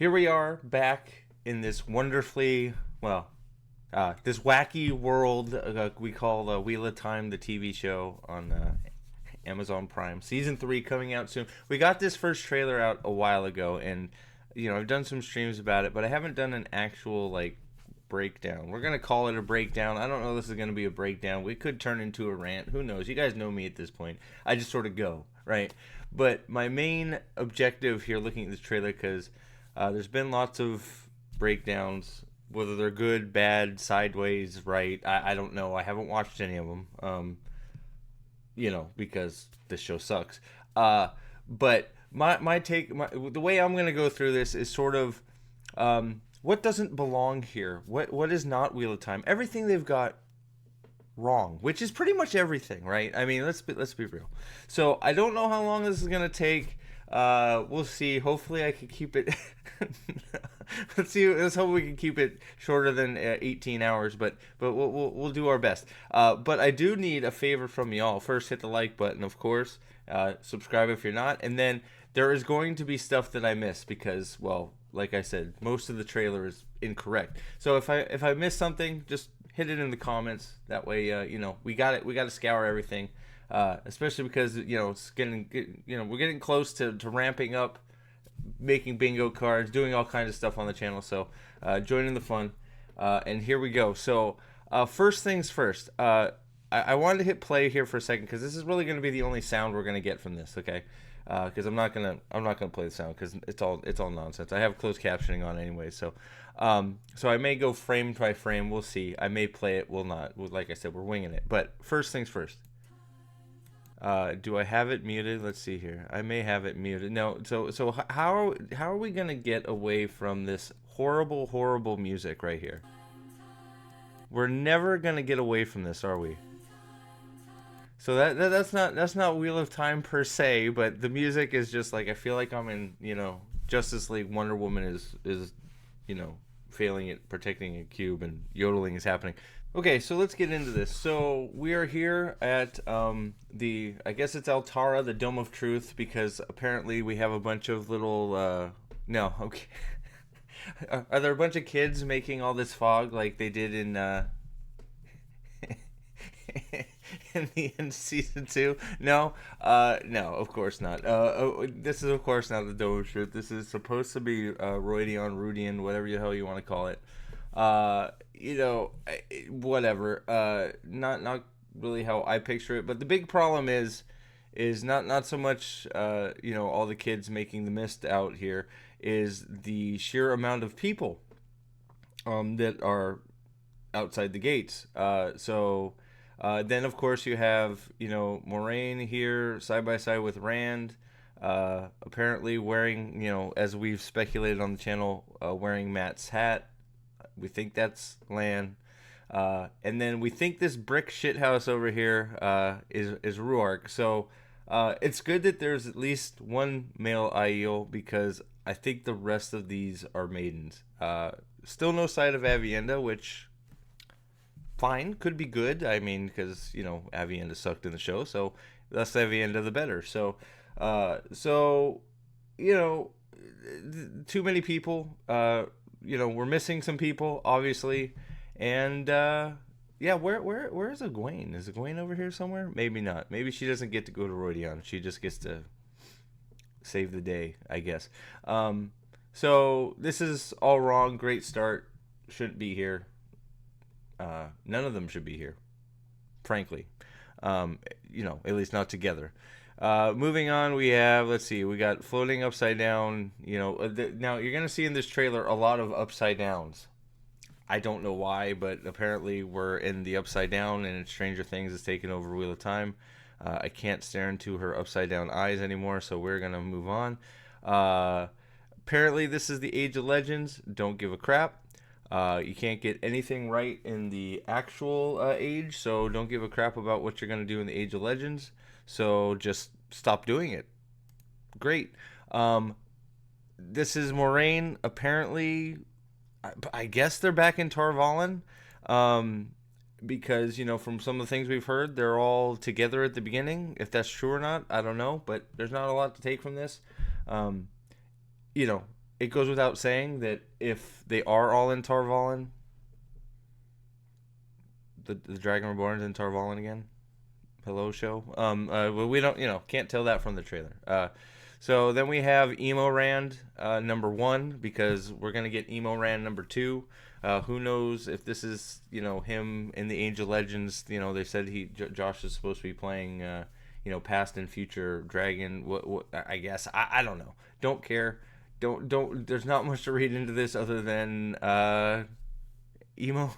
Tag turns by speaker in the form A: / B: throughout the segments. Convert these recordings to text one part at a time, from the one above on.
A: here we are back in this wonderfully, this wacky world we call Wheel of Time, the TV show on Amazon Prime. Season 3 coming out soon. We got this first trailer out a while ago, and I've done some streams about it, but I haven't done an actual breakdown. We're gonna call it a breakdown. I don't know if this is gonna be a breakdown. We could turn into a rant. Who knows? You guys know me at this point. I just sort of go, right? But my main objective here, looking at this trailer, because there's been lots of breakdowns, whether they're good, bad, sideways, right. I don't know. I haven't watched any of them, because this show sucks. But my take, the way I'm going to go through this is sort of what doesn't belong here. What is not Wheel of Time? Everything they've got wrong, which is pretty much everything, right? I mean, let's be real. So I don't know how long this is going to take. We'll see. Hopefully I can keep it let's hope we can keep it shorter than 18 hours, but we'll do our best. But I do need a favor from y'all. First, hit the like button, of course. Subscribe if you're not, and then there is going to be stuff that I miss because, well, like I said, most of the trailer is incorrect. So if I miss something, just hit it in the comments. That way, we got it. We got to scour everything. Especially because it's we're getting close to ramping up, making bingo cards, doing all kinds of stuff on the channel. So join in the fun, and here we go. So first things first, I wanted to hit play here for a second because this is really going to be the only sound we're going to get from this. Okay, because I'm not gonna play the sound because it's all nonsense. I have closed captioning on anyway, so I may go frame by frame. We'll see. I may play it. Will not. Like I said, we're winging it. But first things first. Do I have it muted? Let's see here. I may have it muted. No. So how are we gonna get away from this horrible music right here? We're never gonna get away from this, are we? So that's not Wheel of Time per se, but the music is just I feel like I'm in Justice League. Wonder Woman is failing at protecting a cube and yodeling is happening. Okay, so let's get into this. So we are here at I guess it's Altara, the Dome of Truth, because apparently we have a bunch of little no, okay. Are there a bunch of kids making all this fog like they did in in the end of season 2? No, no, of course not. This is of course not the Dome of Truth. This is supposed to be Roidion, Rudian, whatever the hell you want to call it. Whatever. Not really how I picture it. But the big problem is not so much all the kids making the mist out here, is the sheer amount of people that are outside the gates. Then of course you have Moraine here side by side with Rand, apparently wearing as we've speculated on the channel, wearing Matt's hat. We think that's Lan, and then we think this brick shithouse over here is Ruark. So it's good that there's at least one male Aiel, because I think the rest of these are maidens. Still no sight of Avienda, which fine, could be good. I mean, because Avienda sucked in the show, so less Avienda the better. So too many people. We're missing some people, obviously, and where is Egwene? Is Egwene over here somewhere? Maybe not. Maybe she doesn't get to go to Roidion. She just gets to save the day, I guess. So this is all wrong. Great start. Shouldn't be here. None of them should be here, frankly. At least not together. Moving on, we have, let's see, we got floating upside down. Now you're gonna see in this trailer a lot of upside downs. I don't know why, but apparently we're in the upside down, and Stranger Things is taking over Wheel of Time. I can't stare into her upside down eyes anymore, so we're gonna move on. Apparently this is the Age of Legends. Don't give a crap. You can't get anything right in the actual age, so don't give a crap about what you're gonna do in the Age of Legends. So just stop doing it. Great. This is Moraine. Apparently, I guess they're back in Tar Valon, because from some of the things we've heard, they're all together at the beginning. If that's true or not, I don't know. But there's not a lot to take from this. it goes without saying that if they are all in Tar Valon, the Dragon Reborn's in Tar Valon again. Hello, show. Well, we don't, can't tell that from the trailer. So then we have Emo Rand number 1, because we're gonna get Emo Rand number 2. Who knows if this is, him in the Age of Legends. They said Josh is supposed to be playing, past and future dragon. What I guess I don't know. Don't care. Don't. There's not much to read into this other than emo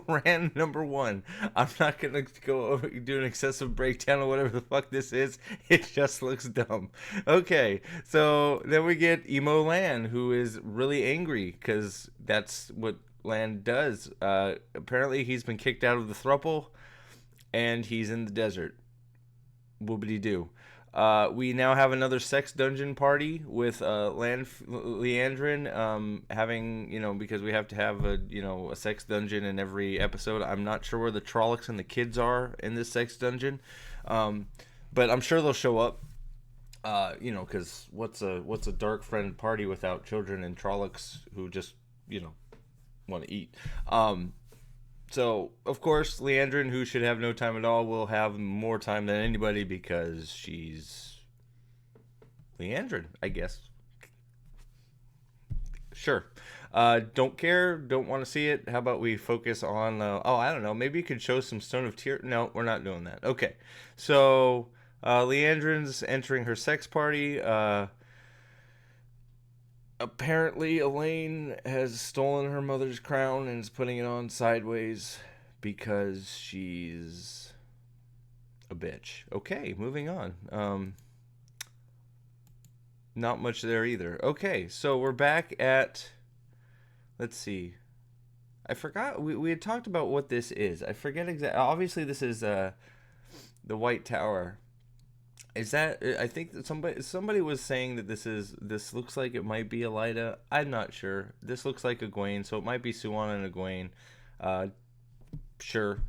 A: Rand number 1. I'm not gonna go over, do an excessive breakdown of whatever the fuck this is. It just looks dumb. Okay, so then we get Emo Lan, who is really angry because that's what Lan does. Apparently he's been kicked out of the thruple and he's in the desert. Whoopity doo. We now have another sex dungeon party with Leandrin having, because we have to have a sex dungeon in every episode. I'm not sure where the Trollocs and the kids are in this sex dungeon, but I'm sure they'll show up. Because what's a dark friend party without children and Trollocs who just want to eat. So, of course, Leandrin, who should have no time at all, will have more time than anybody because she's Leandrin, I guess. Sure. Don't care. Don't want to see it. How about we focus on... I don't know. Maybe you could show some Stone of Tears. No, we're not doing that. Okay. So, Leandrin's entering her sex party. Apparently, Elaine has stolen her mother's crown and is putting it on sideways because she's a bitch. Okay, moving on. Not much there either. Okay, so we're back at... Let's see. I forgot. We had talked about what this is. I forget exactly. Obviously, this is the White Tower. Is that? I think that somebody was saying that this looks like it might be Elida. I'm not sure. This looks like Egwene, so it might be Suwana and Egwene. Sure.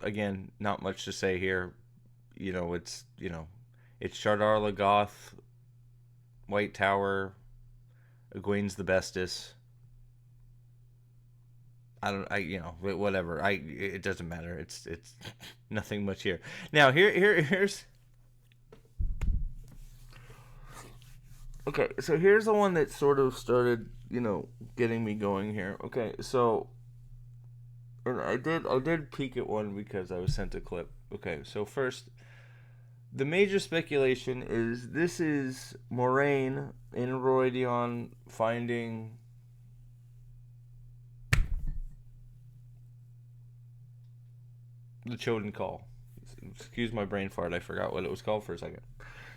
A: Again, not much to say here. It's Shardar Lagoth, White Tower. Egwene's the bestest. Whatever. It doesn't matter. It's nothing much here. Now here's. Okay, so here's the one that sort of started, getting me going here. Okay, so, and I did peek at one because I was sent a clip. Okay, so first, the major speculation is this is Moraine in Rhuidean finding the Choden Kal. Excuse my brain fart. I forgot what it was called for a second.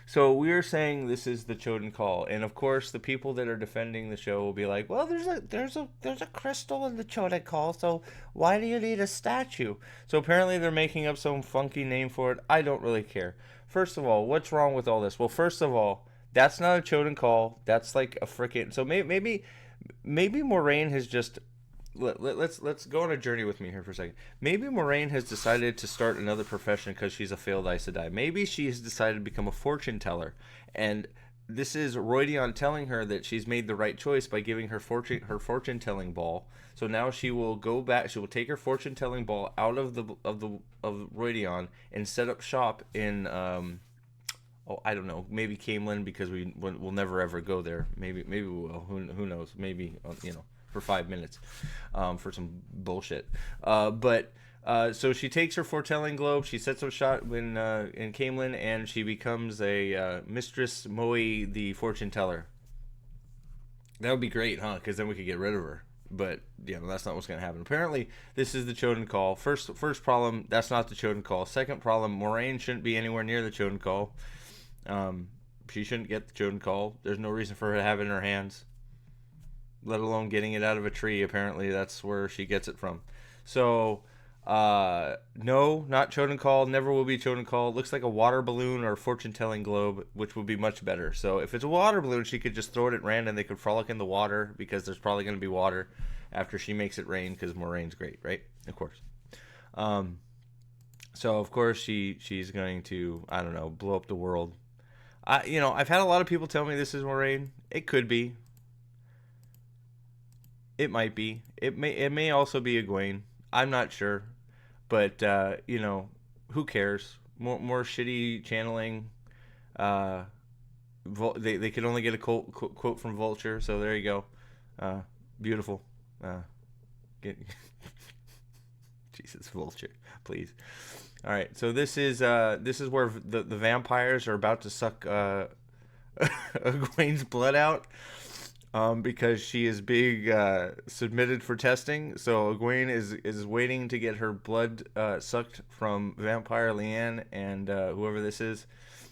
A: So we're saying this is the Choden Kal, and of course the people that are defending the show will be like, "Well, there's a crystal in the Choden Kal, so why do you need a statue?" So apparently they're making up some funky name for it. I don't really care. First of all, what's wrong with all this? Well, first of all, that's not a Choden Kal. That's like a freaking. So maybe Moraine has just. Let's go on a journey with me here for a second. Maybe Moraine has decided to start another profession because she's a failed Aes Sedai. Maybe she has decided to become a fortune teller, and this is Rhuidean telling her that she's made the right choice by giving her fortune telling ball. So now she will go back. She will take her fortune telling ball out of Rhuidean and set up shop in I don't know, maybe Camelin, because we'll never ever go there. Maybe we will. Who knows? Maybe for 5 minutes, for some bullshit. So she takes her foretelling globe, she sets up shot in Camelin, and she becomes a Mistress Moe, the fortune teller. That would be great, huh? Because then we could get rid of her. But that's not what's going to happen. Apparently, this is the Choden Kal. First problem, that's not the Choden Kal. Second problem, Moraine shouldn't be anywhere near the Choden Kal. She shouldn't get the Choden Kal. There's no reason for her to have it in her hands, let alone getting it out of a tree. Apparently that's where she gets it from. So no, not Choden Kal, never will be Choden Kal. Looks like a water balloon or a fortune telling globe, which would be much better. So if it's a water balloon, she could just throw it at Rand and they could frolic in the water, because there's probably going to be water after she makes it rain, because Moraine's great, right? Of course. So of course she's going to, I don't know, blow up the world. I've had a lot of people tell me this is Moraine. It could be. It might be. It may also be Egwene. I'm not sure, but you know, who cares? More shitty channeling. Uh, they could only get a quote from Vulture, so there you go. Beautiful. Get Jesus, Vulture, please. All right, so this is where the vampires are about to suck Egwene's blood out, because she is being submitted for testing. So Egwene is waiting to get her blood sucked from Vampire Leanne and whoever this is,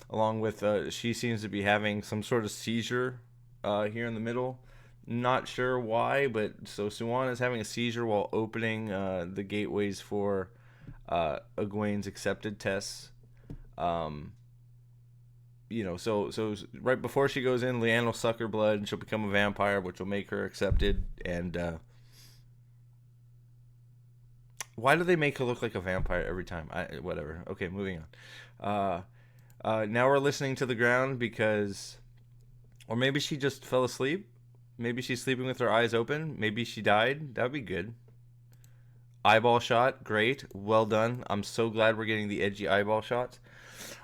A: along with she seems to be having some sort of seizure here in the middle. Not sure why, but so Suwan is having a seizure while opening the gateways for Egwene's accepted tests. Um, you know, so right before she goes in, Leanne will suck her blood and she'll become a vampire, which will make her accepted. And why do they make her look like a vampire every time? Whatever. Okay, moving on. Now we're listening to the ground because, or maybe she just fell asleep. Maybe she's sleeping with her eyes open. Maybe she died. That would be good. Eyeball shot, great, well done. I'm so glad we're getting the edgy eyeball shots.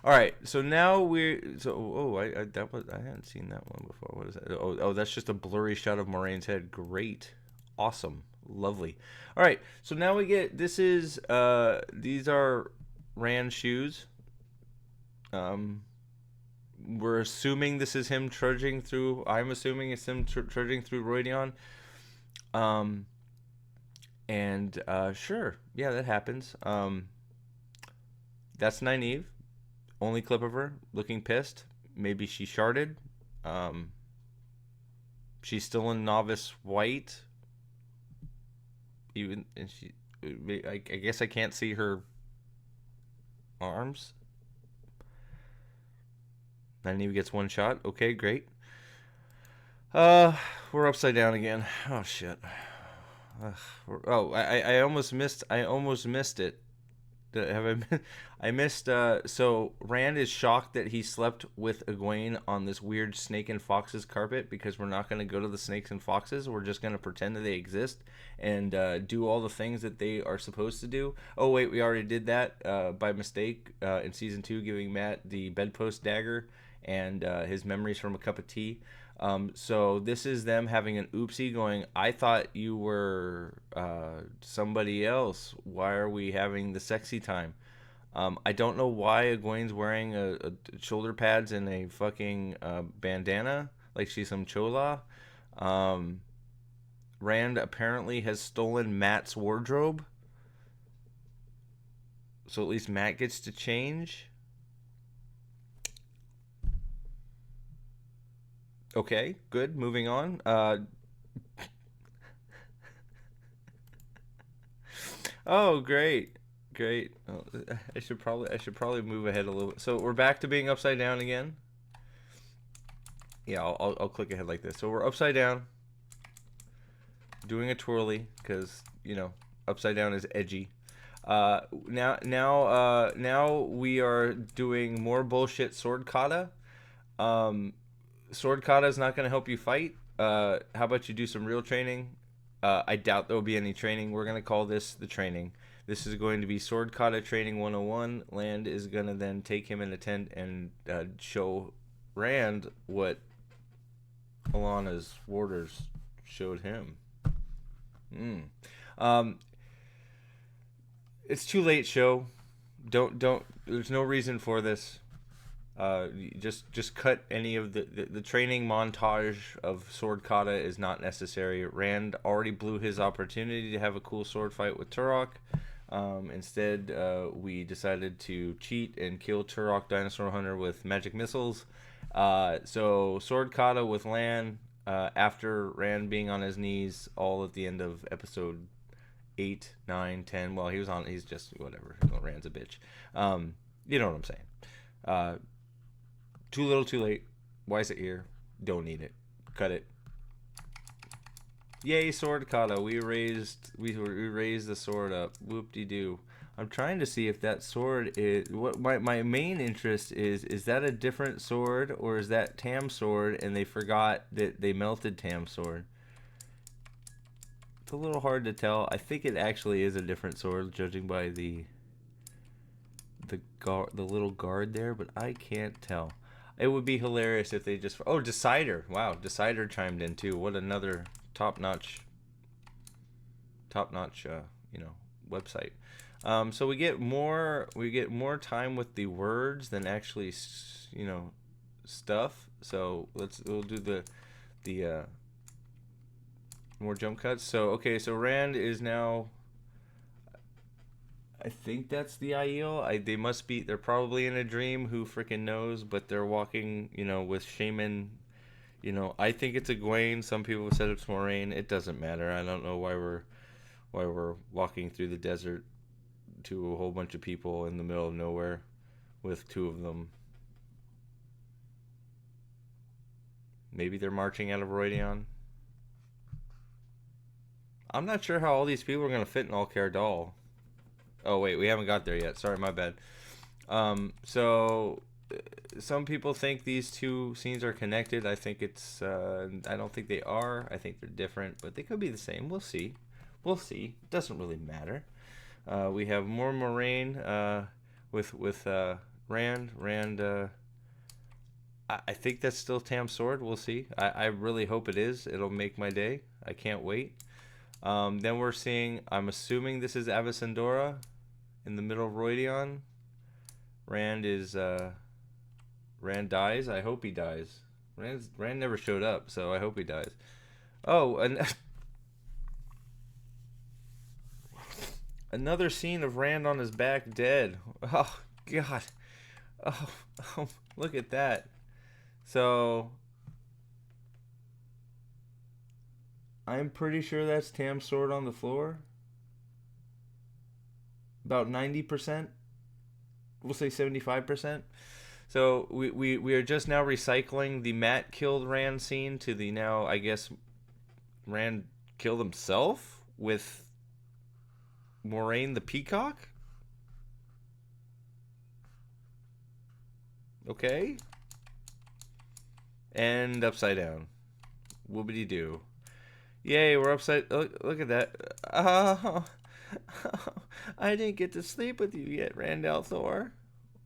A: All right, so now I hadn't seen that one before. What is that? Oh, that's just a blurry shot of Moraine's head. Great, awesome, lovely. All right, so now we get these are Rand's shoes. We're assuming this is him trudging through. I'm assuming it's him trudging through Roidion. And sure, yeah, that happens. That's Nynaeve. Only clip of her looking pissed. Maybe she sharded. She's still in novice white. I guess I can't see her arms. Nynaeve gets one shot. Okay, great. We're upside down again. Oh shit. I almost missed it. I missed. So Rand is shocked that he slept with Egwene on this weird snake and foxes carpet, because we're not going to go to the snakes and foxes. We're just going to pretend that they exist and do all the things that they are supposed to do. Oh wait, we already did that by mistake in season 2, giving Matt the bedpost dagger and his memories from a cup of tea. So this is them having an oopsie, going, I thought you were somebody else. Why are we having the sexy time? I don't know why Egwene's wearing a shoulder pads and a fucking bandana like she's some chola. Rand apparently has stolen Matt's wardrobe, so at least Matt gets to change. Okay, good. Moving on. Oh, great, great. Oh, I should probably move ahead a little bit. So we're back to being upside down again. Yeah, I'll click ahead like this. So we're upside down, doing a twirly, because you know upside down is edgy. Now we are doing more bullshit sword kata. Sword kata is not going to help you fight. How about you do some real training? I doubt there will be any training. We're going to call this the training. This is going to be Sword Kata Training 101. Land is going to then take him in a tent and show Rand what Alana's warders showed him. It's too late, show. Don't. There's no reason for this. Just cut any of the training montage of sword kata is not necessary. Rand already blew his opportunity to have a cool sword fight with Turok. Instead, we decided to cheat and kill Turok Dinosaur Hunter with magic missiles. So sword kata with Lan after Rand being on his knees all at the end of episode 8, 9, 10. Well, he's just whatever. Rand's a bitch. You know what I'm saying. Too little, too late. Why is it here? Don't need it. Cut it. Yay, sword kata. We raised the sword up. Whoop-de-doo. I'm trying to see if that sword is what my main interest is that a different sword, or is that Tam's sword and they forgot that they melted Tam's sword? It's a little hard to tell. I think it actually is a different sword, judging by the little guard there, but I can't tell. It would be hilarious if they just... Oh, Decider. Wow, Decider chimed in too. What another top-notch, you know, website. So we get more time with the words than actually, you know, stuff. So we'll do the more jump cuts. So okay, so Rand is now... I think that's the Aiel. They must be. They're probably in a dream. Who freaking knows? But they're walking, you know, with Shaman. You know, I think it's Egwene. Some people have said it's Moraine. It doesn't matter. I don't know why we're walking through the desert to a whole bunch of people in the middle of nowhere, with two of them. Maybe they're marching out of Roydion. I'm not sure how all these people are gonna fit in Allar Dol. Oh wait, we haven't got there yet. Sorry, my bad. So some people think these two scenes are connected. I think it's. I don't think they are. I think they're different, but they could be the same. We'll see. We'll see. It doesn't really matter. We have more Moraine with Rand. Rand. I think that's still Tam's sword. We'll see. I really hope it is. It'll make my day. I can't wait. Then we're seeing. I'm assuming this is Avasandora in the middle of Roydion. Rand dies. I hope he dies. Rand never showed up, so I hope he dies. Oh, and another scene of Rand on his back dead. Oh God. Oh, look at that. So I'm pretty sure that's Tam's sword on the floor. About 90%. We'll say 75%. So we are just now recycling the Matt killed Rand scene to the now, I guess, Rand killed himself with Moraine the Peacock. Okay. And upside down. Whoopity doo. Yay, we're upside. Look at that. Oh, I didn't get to sleep with you yet, Rand al'Thor.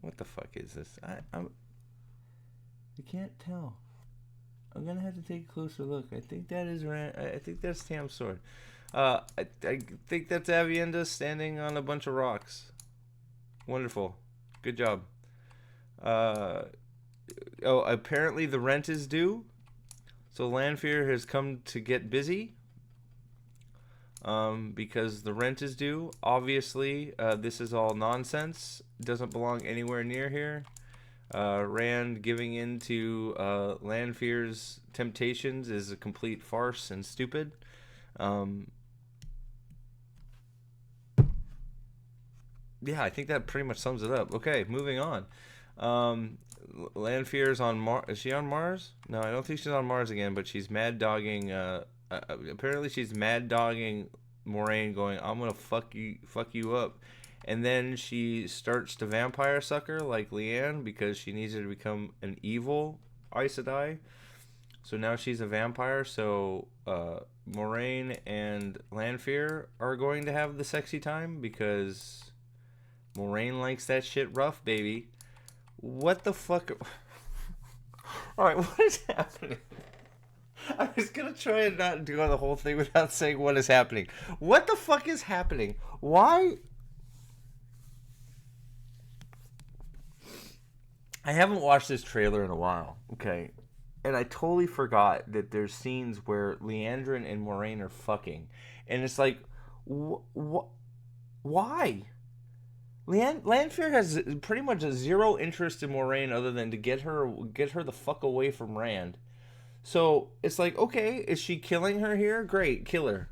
A: What the fuck is this? I can't tell. I'm gonna have to take a closer look. I think that is Rand. I think that's Tam's sword. I think that's Avienda standing on a bunch of rocks. Wonderful. Good job. Oh, apparently the rent is due. So Lanfear has come to get busy because the rent is due. Obviously, this is all nonsense. It doesn't belong anywhere near here. Rand giving in to Lanfear's temptations is a complete farce and stupid. Yeah, I think that pretty much sums it up. Okay, moving on. Lanfear's on Mars. Is she on Mars? No, I don't think she's on Mars again, but she's mad dogging. Apparently, she's mad dogging Moraine, going, "I'm gonna fuck you up," and then she starts to vampire suck her like Leanne because she needs her to become an evil Aes Sedai. So now she's a vampire. So Moraine and Lanfear are going to have the sexy time because Moraine likes that shit rough, baby. What the fuck? Alright, what is happening? I was gonna try and not do the whole thing without saying what is happening. What the fuck is happening? Why? I haven't watched this trailer in a while, okay? And I totally forgot that there's scenes where Leandrin and Moraine are fucking. And it's like, why? Lanfear has pretty much zero interest in Moraine other than to get her the fuck away from Rand. So it's like, okay, is she killing her here? Great, kill her.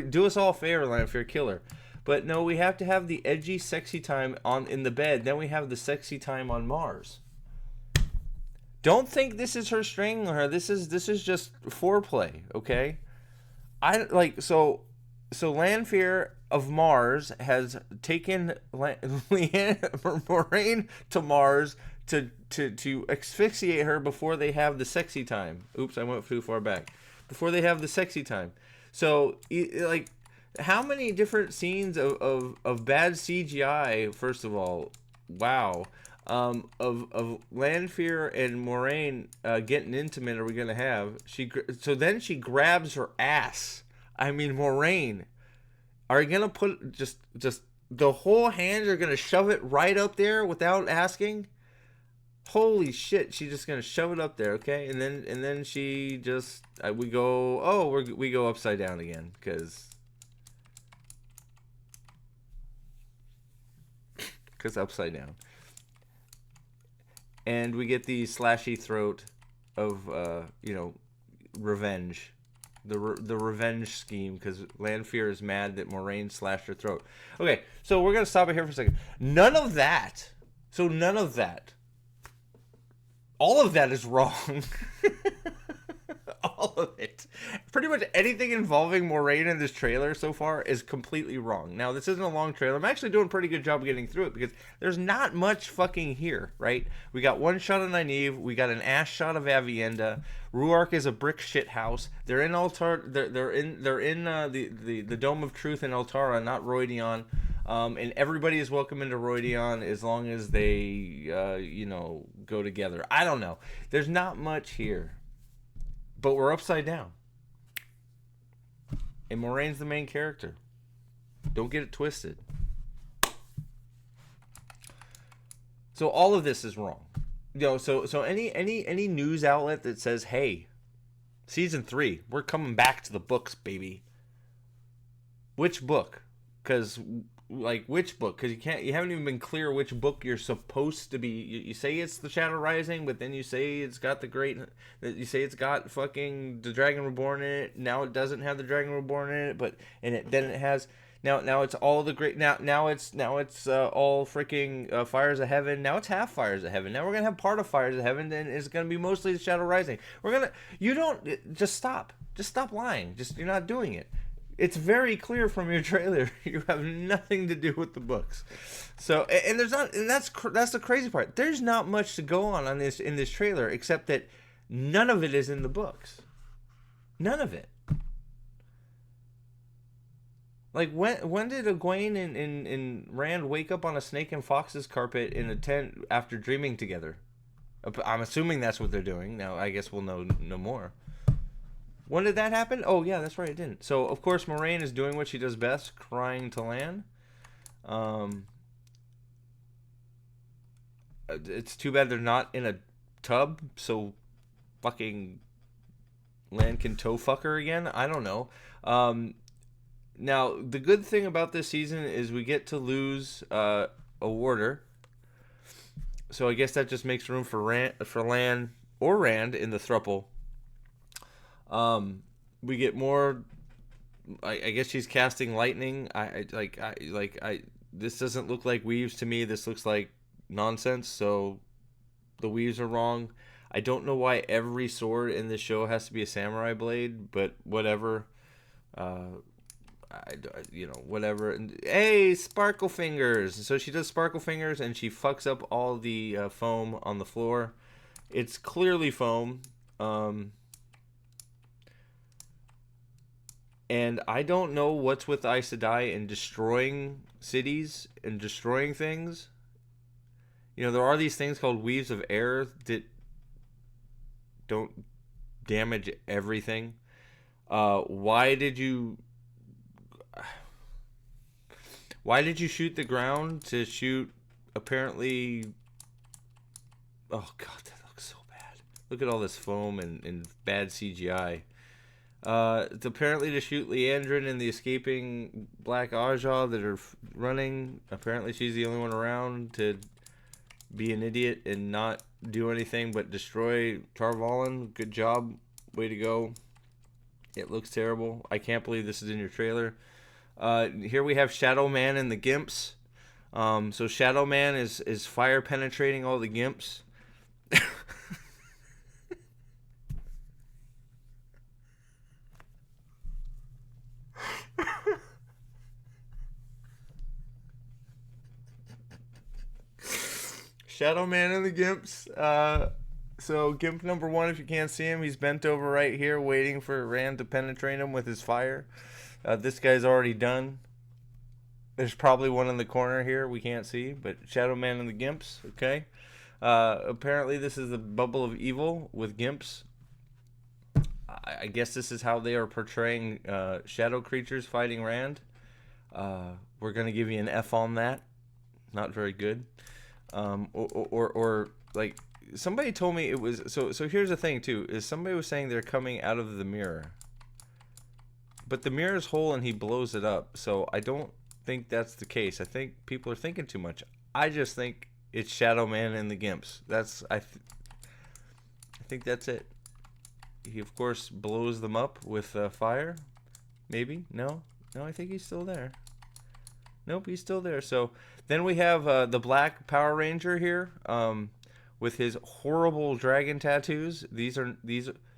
A: Do us all a favor, Lanfear, kill her. But no, we have to have the edgy, sexy time in the bed. Then we have the sexy time on Mars. Don't think this is her strangling her. This is just foreplay, okay? So Lanfear of Mars has taken Moraine to Mars to asphyxiate her before they have the sexy time. Oops, I went too far back. Before they have the sexy time. So like, how many different scenes of bad CGI? First of all, wow. Of Lanfear and Moraine getting intimate are we gonna have? So then she grabs her ass. I mean, Moraine, are you gonna put just the whole hands are gonna shove it right up there without asking? Holy shit! She's just gonna shove it up there, okay? And then she just we go, oh, we go upside down again because upside down, and we get the slashy throat of revenge, the revenge scheme, because Lanfear is mad that Moraine slashed her throat. Okay, so we're gonna stop it here for a second. None of that. So none of that. All of that is wrong. All of it. Pretty much anything involving Moraine in this trailer so far is completely wrong. Now, this isn't a long trailer. I'm actually doing a pretty good job getting through it because there's not much fucking here, right? We got one shot of Nynaeve. We got an ass shot of Avienda. Ruark is a brick shit house. They're in They're in the Dome of Truth in Altara, not Roidion. And everybody is welcome into Roidion as long as they, go together. I don't know. There's not much here. But we're upside down. And Moraine's the main character. Don't get it twisted. So all of this is wrong. So any news outlet that says, hey, season 3, we're coming back to the books, baby. Which book? Because which book? Because you haven't even been clear which book you're supposed to be. You say it's the Shadow Rising, but then you say it's got you say it's got fucking the Dragon Reborn in it. Now it doesn't have the Dragon Reborn in it, then it has. Now it's all the great. Now it's all freaking Fires of Heaven. Now it's half Fires of Heaven. Now we're gonna have part of Fires of Heaven, and it's gonna be mostly the Shadow Rising. You don't just stop. Just stop lying. You're not doing it. It's very clear from your trailer you have nothing to do with the books. So, and that's the crazy part. There's not much to go on this in this trailer except that none of it is in the books. None of it. Like when did Egwene and Rand wake up on a snake and fox's carpet in a tent after dreaming together? I'm assuming that's what they're doing. Now I guess we'll know no more. When did that happen? Oh, yeah, that's right, it didn't. So, of course, Moraine is doing what she does best, crying to Lan. It's too bad they're not in a tub, so fucking Lan can toe fuck her again. I don't know. Now, the good thing about this season is we get to lose a warder. So I guess that just makes room for Lan or Rand in the thruple. We get more. I guess she's casting lightning. This doesn't look like weaves to me. This looks like nonsense. So the weaves are wrong. I don't know why every sword in this show has to be a samurai blade, but whatever. Whatever. Hey, sparkle fingers. So she does sparkle fingers, and she fucks up all the foam on the floor. It's clearly foam. And I don't know what's with Aes Sedai and destroying cities and destroying things. There are these things called weaves of air that don't damage everything. Why did you shoot the ground to shoot apparently... Oh, God, that looks so bad. Look at all this foam and bad CGI. It's apparently to shoot Leandrin and the escaping Black Aja that are running. Apparently she's the only one around to be an idiot and not do anything but destroy Tar Valon. Good job. Way to go. It looks terrible. I can't believe this is in your trailer. Here we have Shadow Man and the Gimps. So Shadow Man is fire penetrating all the Gimps. Shadow Man and the Gimps So Gimp number one, if you can't see him, he's bent over right here, waiting for Rand to penetrate him with his fire. This guy's already done. There's probably one in the corner here we can't see, but Shadow Man and the Gimps. Okay. Apparently, this is the bubble of evil with Gimps. I guess this is how they are portraying shadow creatures fighting Rand. We're gonna give you an F on that. Not very good. Or like somebody told me it was so here's the thing too, is somebody was saying they're coming out of the mirror, but the mirror's whole and he blows it up, so I don't think that's the case. I think people are thinking too much. I just think it's Shadow Man and the Gimps. I think that's it. He of course blows them up with fire. Maybe. No, I think he's still there. Nope, he's still there. So then we have the Black Power Ranger here, with his horrible dragon tattoos. These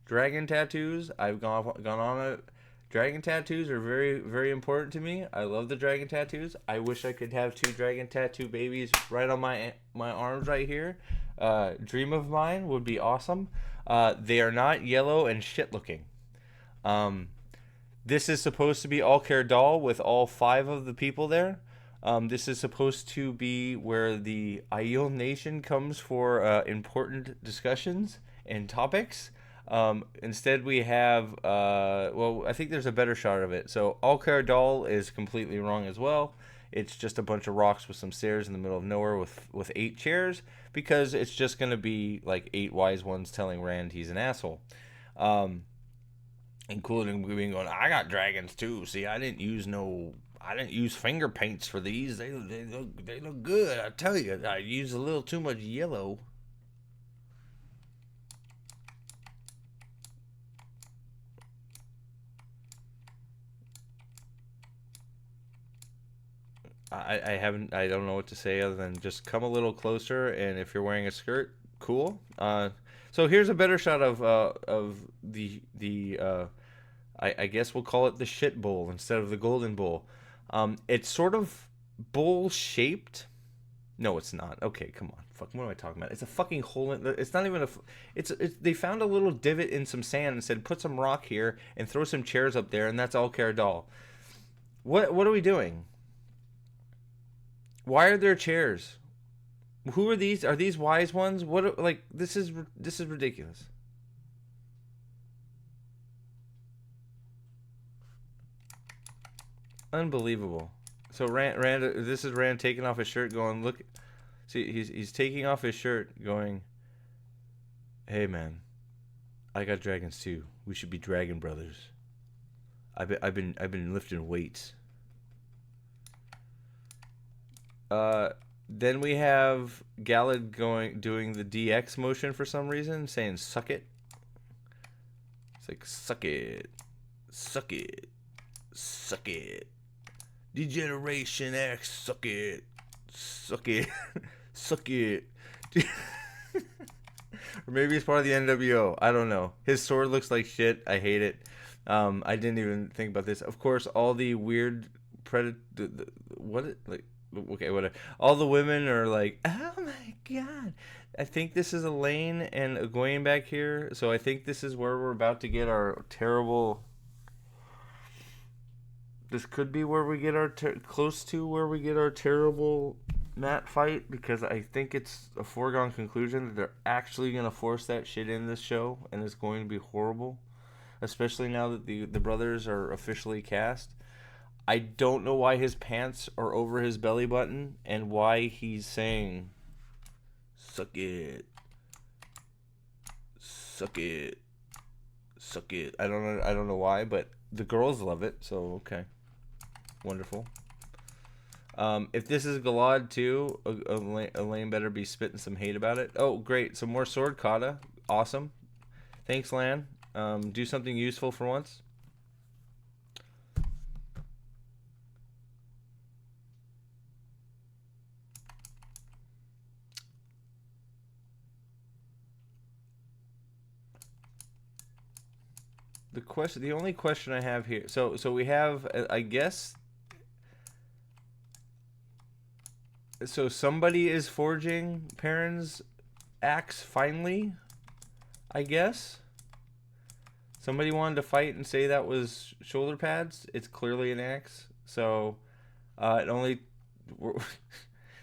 A: dragon tattoos. I've gone on it. Dragon tattoos are very, very important to me. I love the dragon tattoos. I wish I could have 2 dragon tattoo babies right on my arms right here. Dream of mine would be awesome. They are not yellow and shit looking. This is supposed to be Allar Dol with all 5 of the people there. This is supposed to be where the Aiel nation comes for important discussions and topics. Instead, we have, well, I think there's a better shot of it. So Allar Dol is completely wrong as well. It's just a bunch of rocks with some stairs in the middle of nowhere with 8 chairs, because it's just going to be like 8 wise ones telling Rand he's an asshole. Including being going, I got dragons too. See, I didn't use finger paints for these. They look good. I tell you, I used a little too much yellow. I don't know what to say other than just come a little closer, and if you're wearing a skirt, cool. So here's a better shot of the I guess we'll call it the shit bowl instead of the golden bowl. It's sort of bowl shaped. No, it's not. Okay, come on. Fuck, what am I talking about? It's a fucking hole in. It's not even a. It's they found a little divot in some sand and said put some rock here and throw some chairs up there, and that's Allar Dol. What are we doing? Why are there chairs? Who are these? Are these wise ones? What, like, this is ridiculous. Unbelievable. So Rand, this is Rand taking off his shirt, going, look. See, he's taking off his shirt, going, hey man, I got dragons too. We should be dragon brothers. I've been lifting weights. Then we have Galad doing the DX motion for some reason, saying suck it. It's like suck it, suck it, suck it. Degeneration X, suck it, suck it, suck it. Or maybe he's part of the NWO. I don't know. His sword looks like shit. I hate it. I didn't even think about this. Of course, all the weird okay, whatever. All the women are like, oh my god. I think this is Elaine and Egwene back here. So I think this is where we're about to get our terrible. This could be where we get our close to where we get our terrible mat fight, because I think it's a foregone conclusion that they're actually gonna force that shit in this show, and it's going to be horrible, especially now that the brothers are officially cast. I don't know why his pants are over his belly button and why he's saying suck it, suck it, suck it. I don't know why, but the girls love it, so okay. Wonderful. If this is Galad too, Elaine better be spitting some hate about it. Oh, great. Some more sword kata. Awesome. Thanks, Lan. Do something useful for once. The only question I have here, so we have, I guess, so somebody is forging Perrin's axe finally. I guess. Somebody wanted to fight and say that was shoulder pads. It's clearly an axe. So, it only.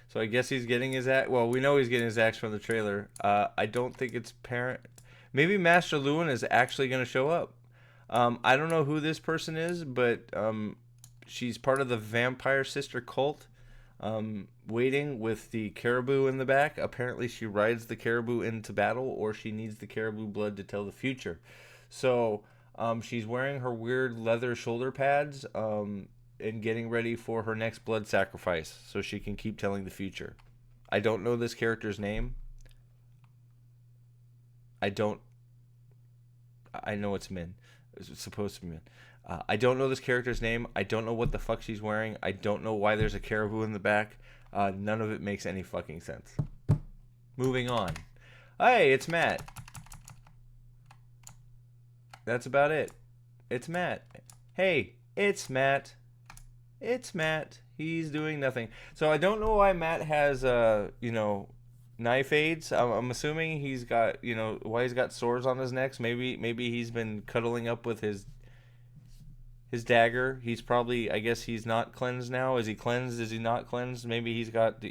A: So I guess he's getting his axe. Well, we know he's getting his axe from the trailer. I don't think it's parent. Maybe Master Lewin is actually going to show up. I don't know who this person is, but she's part of the Vampire Sister cult. Waiting with the caribou in the back. Apparently, she rides the caribou into battle, or she needs the caribou blood to tell the future. So, she's wearing her weird leather shoulder pads. And getting ready for her next blood sacrifice so she can keep telling the future. I don't know this character's name. I know it's Min. It's supposed to be Min. I don't know this character's name. I don't know what the fuck she's wearing. I don't know why there's a caribou in the back. None of it makes any fucking sense. Moving on. Hey, it's Matt. That's about it. It's Matt. Hey, it's Matt. It's Matt. He's doing nothing. So I don't know why Matt has, knife aids. I'm assuming he's got, why he's got sores on his neck. Maybe he's been cuddling up with his dagger. He's probably, I guess he's not cleansed now. Is he cleansed? Is he not cleansed? Maybe he's got,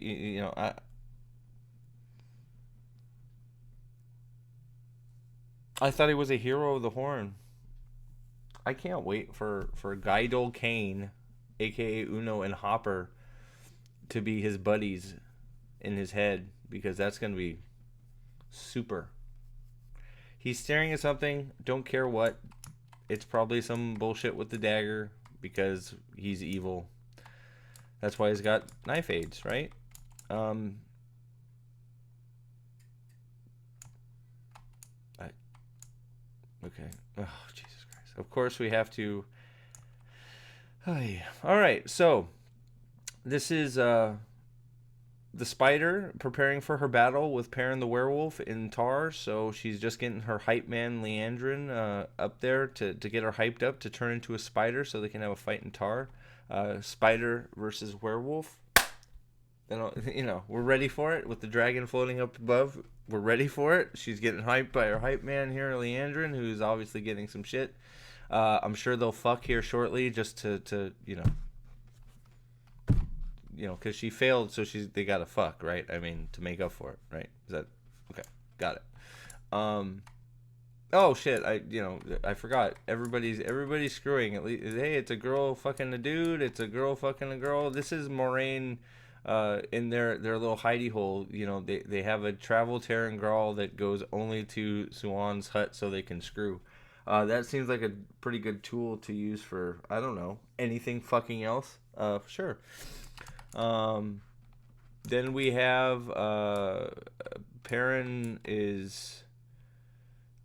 A: I thought he was a hero of the Horn. I can't wait for Guidol Kane, aka Uno and Hopper, to be his buddies in his head, because that's going to be super. He's staring at something, don't care what. It's probably some bullshit with the dagger, because he's evil. That's why he's got knife aids, right? Okay. Oh, Jesus Christ. Of course we have to... Oh, yeah. All right, so this is the spider preparing for her battle with Perrin the werewolf in Tar. So she's just getting her hype man Leandrin up there to get her hyped up to turn into a spider so they can have a fight in Tar. Spider versus werewolf. We're ready for it with the dragon floating up above. We're ready for it. She's getting hyped by her hype man here, Leandrin, who's obviously getting some shit. I'm sure they'll fuck here shortly, just to because she failed, so they gotta fuck, right? I mean, to make up for it, right? Is that okay? Got it. Oh shit! I forgot. Everybody's screwing. At least, hey, it's a girl fucking a dude. It's a girl fucking a girl. This is Moraine. In their little hidey hole, they have a travel Terran Grawl that goes only to Suan's hut so they can screw. That seems like a pretty good tool to use for, I don't know, anything fucking else. Sure. Then we have Perrin is...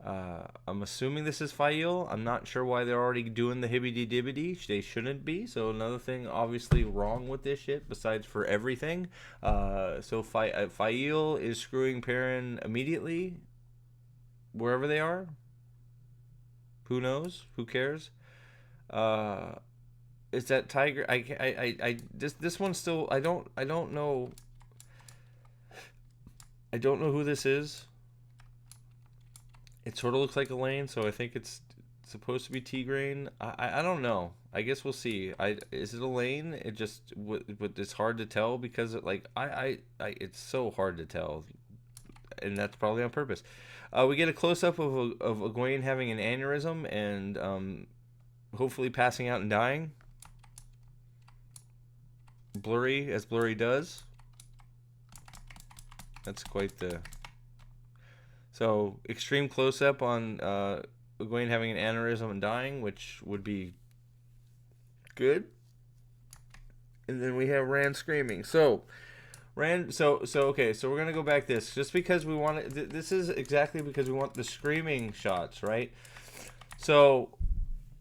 A: I'm assuming this is Aiel. I'm not sure why they're already doing the hibbity-dibbity. They shouldn't be. So another thing obviously wrong with this shit, besides for everything. So Aiel is screwing Perrin immediately, wherever they are. Who knows? Who cares? Is that Tiger? This one's still. I don't know. I don't know who this is. It sort of looks like Elaine, so I think it's supposed to be Tigraine. I don't know. I guess we'll see. Is it Elaine? It just it's hard to tell because it's so hard to tell, and that's probably on purpose. We get a close up of Egwene having an aneurysm and hopefully passing out and dying. Blurry as Blurry does. That's quite the... So, extreme close-up on Egwene having an aneurysm and dying, which would be good. And then we have Rand screaming. So we're gonna go back just because we want it. This is exactly because we want the screaming shots, right? So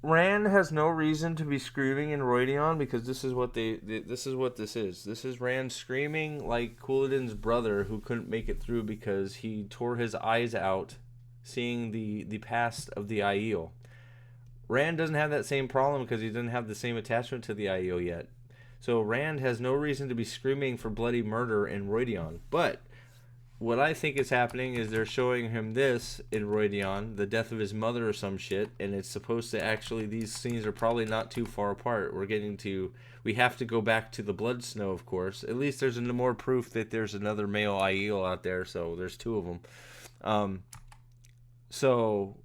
A: Rand has no reason to be screaming in Roidion because this is what this is. This is Rand screaming like Couladin's brother who couldn't make it through because he tore his eyes out seeing the past of the Aiel. Rand doesn't have that same problem because he doesn't have the same attachment to the Aiel yet. So Rand has no reason to be screaming for bloody murder in Roidion. But what I think is happening is they're showing him this in Roydion, the death of his mother or some shit, and it's supposed to actually, these scenes are probably not too far apart. We have to go back to the Blood Snow, of course. At least there's more proof that there's another male Aiel out there, so there's two of them. So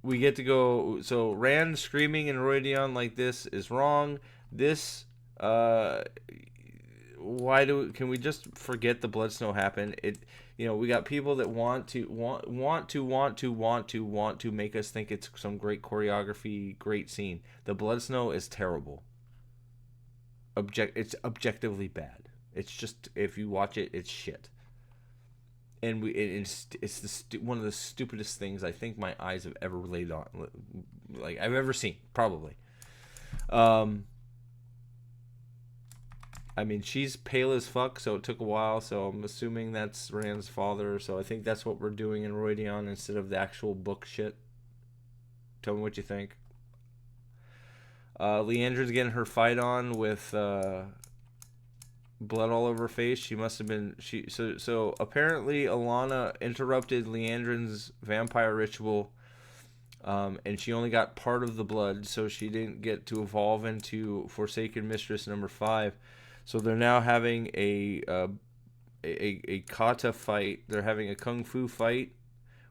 A: we get to go. So Rand screaming in Roydion like this is wrong. This, can we just forget the Blood Snow happened? We got people that want to make us think it's some great choreography, great scene. The Blood Snow is terrible. It's objectively bad. It's just, if you watch it, it's shit. And it's one of the stupidest things I think my eyes have ever laid on, like I've ever seen, probably. I mean, she's pale as fuck, so it took a while. So I'm assuming that's Rand's father. So I think that's what we're doing in Roydion instead of the actual book shit. Tell me what you think. Leandra's getting her fight on with blood all over her face. She must have been so apparently Alana interrupted Leandrin's vampire ritual, and she only got part of the blood, so she didn't get to evolve into Forsaken Mistress number 5. So they're now having a kata fight. They're having a kung fu fight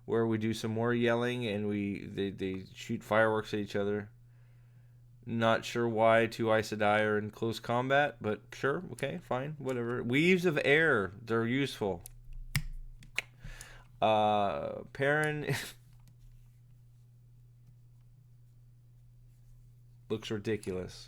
A: where we do some more yelling and they shoot fireworks at each other. Not sure why two Aes Sedai are in close combat, but sure, okay, fine, whatever. Weaves of air, they're useful. Perrin looks ridiculous.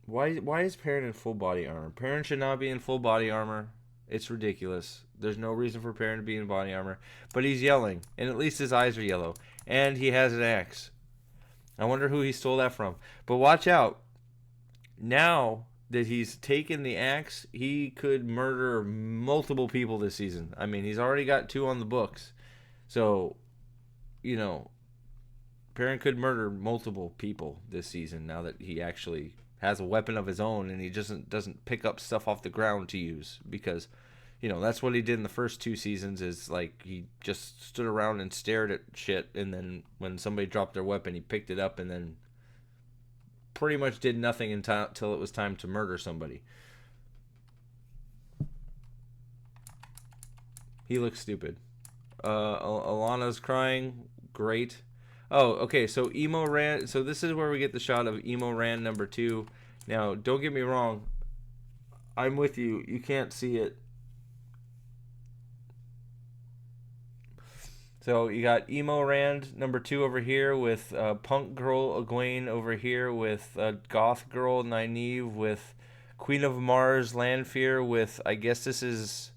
A: Why is Perrin in full body armor? Perrin should not be in full body armor. It's ridiculous. There's no reason for Perrin to be in body armor. But he's yelling, and at least his eyes are yellow. And he has an axe. I wonder who he stole that from. But watch out. Now that he's taken the axe, he could murder multiple people this season. I mean, he's already got 2 on the books. So, Perrin could murder multiple people this season now that he actually has a weapon of his own and he doesn't pick up stuff off the ground to use, because that's what he did in the first 2 seasons, is like he just stood around and stared at shit, and then when somebody dropped their weapon he picked it up and then pretty much did nothing until it was time to murder somebody. He looks stupid. Alana's crying. Great. Oh, okay, so Emo Rand, so this is where we get the shot of Emo Rand number 2. Now, don't get me wrong, I'm with you, you can't see it. So you got Emo Rand number 2 over here with Punk Girl Egwene over here with Goth Girl Nynaeve with Queen of Mars Lanfear with, I guess this is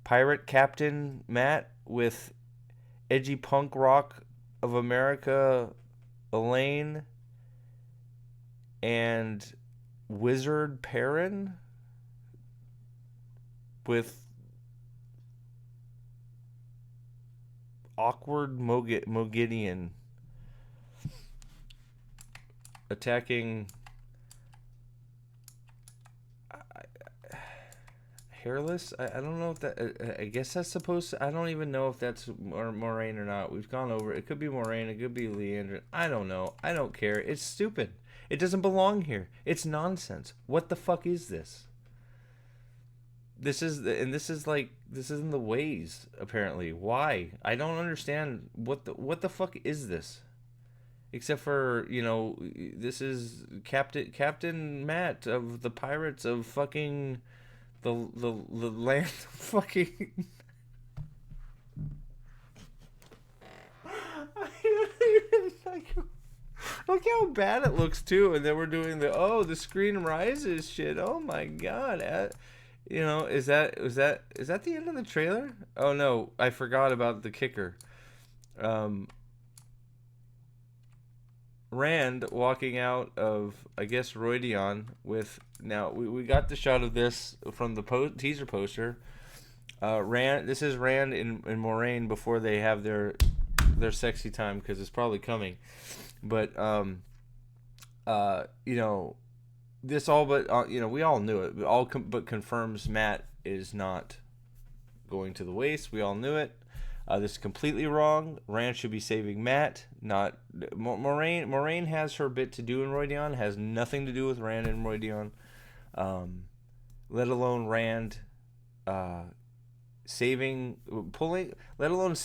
A: Pirate Captain Matt with Edgy Punk Rock of America Elaine and Wizard Perrin with Awkward Mogideon attacking Hairless. I don't know if that. I guess that's supposed to. I don't even know if that's Moraine or not. We've gone over. It could be Moraine. It could be Leandrin. I don't know. I don't care. It's stupid. It doesn't belong here. It's nonsense. What the fuck is this? This is in the ways, apparently. Why? I don't understand. What the fuck is this? Except for, this is Captain Matt of the Pirates of fucking the land of fucking I don't even like. Look how bad it looks too, and then we're doing the screen rises shit. Oh my god. Is that the end of the trailer? Oh no, I forgot about the kicker. Rand walking out of, I guess, Roydion with, now we got the shot of this from the teaser poster. This is Rand and Moraine before they have their sexy time, because it's probably coming. But this all but we all knew it. But confirms Matt is not going to the waste. We all knew it. This is completely wrong. Rand should be saving Matt, not Moraine. Moraine has her bit to do in Roydion. Has nothing to do with Rand and Roydion. Let alone Rand let alone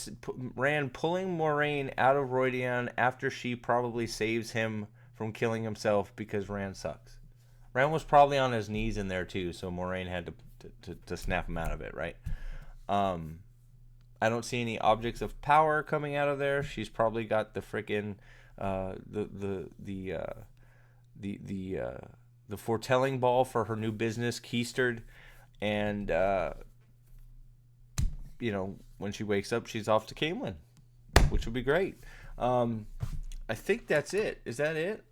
A: Rand pulling Moraine out of Roydion after she probably saves him from killing himself because Rand sucks. Rand was probably on his knees in there too, so Moraine had to snap him out of it, right? I don't see any objects of power coming out of there. She's probably got the frickin' the foretelling ball for her new business keistered, and when she wakes up, she's off to Camelin, which would be great. I think that's it. Is that it?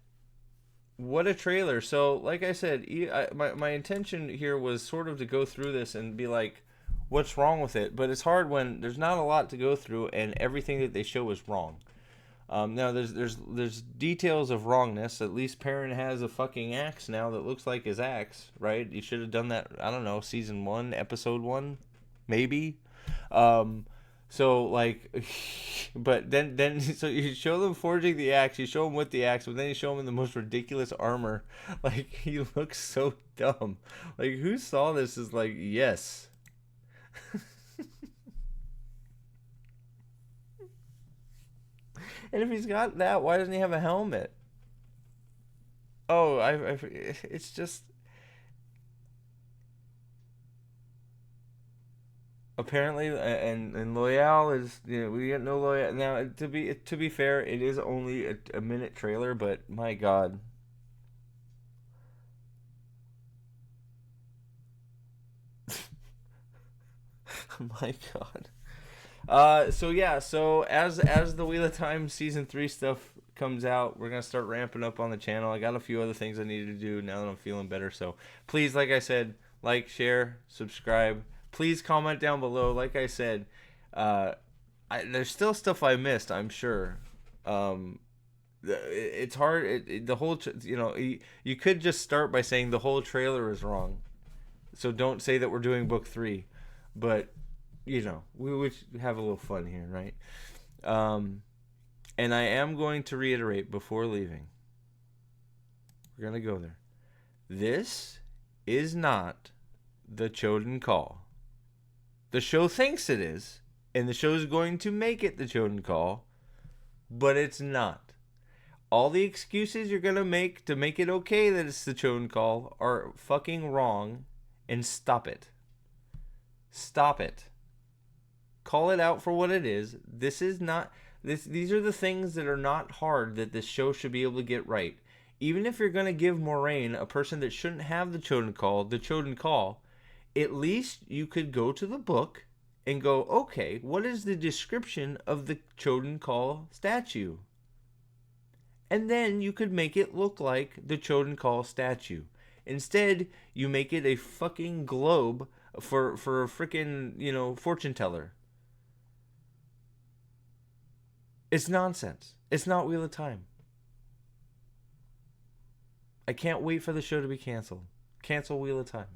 A: What a trailer. So, like I said, my intention here was sort of to go through this and be like, what's wrong with it? But it's hard when there's not a lot to go through and everything that they show is wrong. Now, there's details of wrongness. At least Perrin has a fucking axe now that looks like his axe, right? You should have done that, I don't know, season 1, episode 1, maybe. So like, but then so you show them forging the axe, you show them with the axe, but then you show them in the most ridiculous armor. Like, he looks so dumb. Like, who saw this is like, yes. And if he's got that, why doesn't he have a helmet? Oh, it's just apparently, and Loyal is, we get no Loyal now. To be fair, it is only a minute trailer, but my God. My God. So as the Wheel of Time season 3 stuff comes out, we're gonna start ramping up on the channel. I got a few other things I need to do now that I'm feeling better. So please, like I said, like, share, subscribe. Please comment down below. Like I said, there's still stuff I missed, I'm sure. It's hard. The whole, you could just start by saying the whole trailer is wrong. So don't say that we're doing book 3, but we would have a little fun here, right? And I am going to reiterate before leaving. We're going to go there. This is not the Choden Kal. The show thinks it is, and the show's going to make it the Choden Kal, but it's not. All the excuses you're going to make it okay that it's the Choden Kal are fucking wrong, and stop it. Stop it. Call it out for what it is. This is not these are the things that are not hard that this show should be able to get right. Even if you're going to give Moraine, a person that shouldn't have the Choden Kal, at least you could go to the book and go, okay, what is the description of the Choden Kal statue? And then you could make it look like the Choden Kal statue. Instead, you make it a fucking globe for a freaking, fortune teller. It's nonsense. It's not Wheel of Time. I can't wait for the show to be canceled. Cancel Wheel of Time.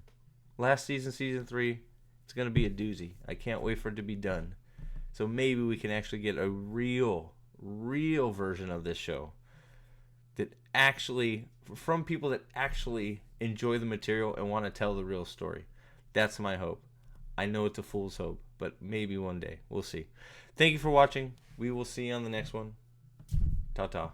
A: Last season, season 3, it's going to be a doozy. I can't wait for it to be done. So maybe we can actually get a real version of this show that actually, from people that actually enjoy the material and want to tell the real story. That's my hope. I know it's a fool's hope, but maybe one day. We'll see. Thank you for watching. We will see you on the next one. Ta-ta.